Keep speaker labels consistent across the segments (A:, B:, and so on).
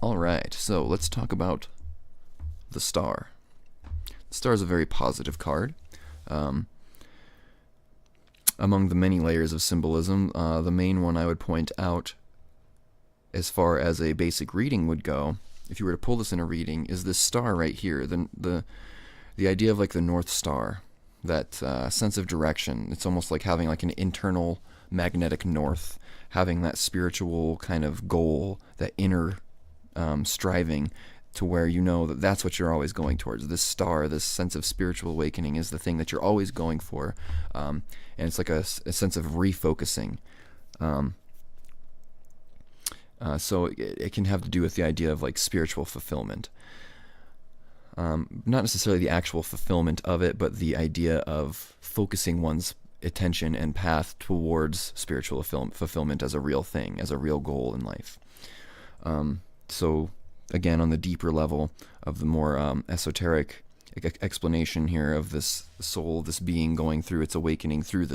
A: Alright, so let's talk about the star. The star is a very positive card. Um, among the many layers of symbolism, the main one I would point out as far as a basic reading would go, if you were to pull this in a reading, is this star right here, the idea of like the North Star, that sense of direction. It's almost like having like an internal magnetic north, having that spiritual kind of goal, that inner striving to where you know that that's what you're always going towards. This star, this sense of spiritual awakening is the thing that you're always going for. And it's like a sense of refocusing. So it can have to do with the idea of like spiritual fulfillment. Not necessarily the actual fulfillment of it, but the idea of focusing one's attention and path towards spiritual fulfillment as a real thing, as a real goal in life. So again, on the deeper level of the more esoteric explanation here of this soul, this being going through its awakening through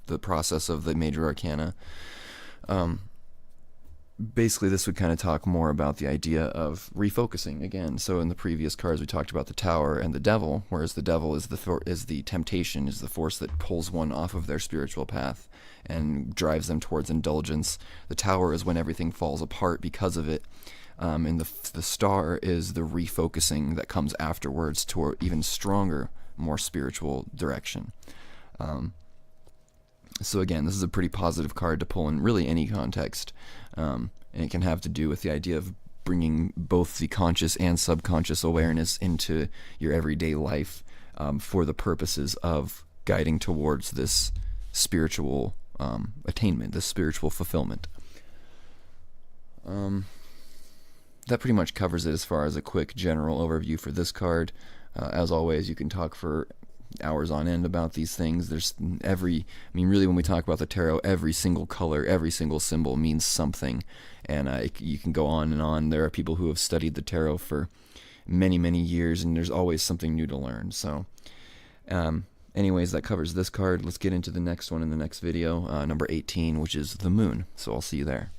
A: the process of the major arcana, basically this would kind of talk more about the idea of refocusing again. So in the previous cards we talked about the Tower and the Devil, whereas the Devil is the temptation, is the force that pulls one off of their spiritual path and drives them towards indulgence. The Tower is when everything falls apart because of it. And the Star is the refocusing that comes afterwards toward even stronger, more spiritual direction. So again, this is a pretty positive card to pull in really any context, and it can have to do with the idea of bringing both the conscious and subconscious awareness into your everyday life for the purposes of guiding towards this spiritual attainment, this spiritual fulfillment. That pretty much covers it as far as a quick general overview for this card. As always, you can talk for hours on end about these things. Really when we talk about the tarot, every single color, every single symbol means something, and you can go on and on. There are people who have studied the tarot for many, many years, and there's always something new to learn. So anyways, that covers this card. Let's get into the next one in the next video, number 18, which is the Moon. So I'll see you there.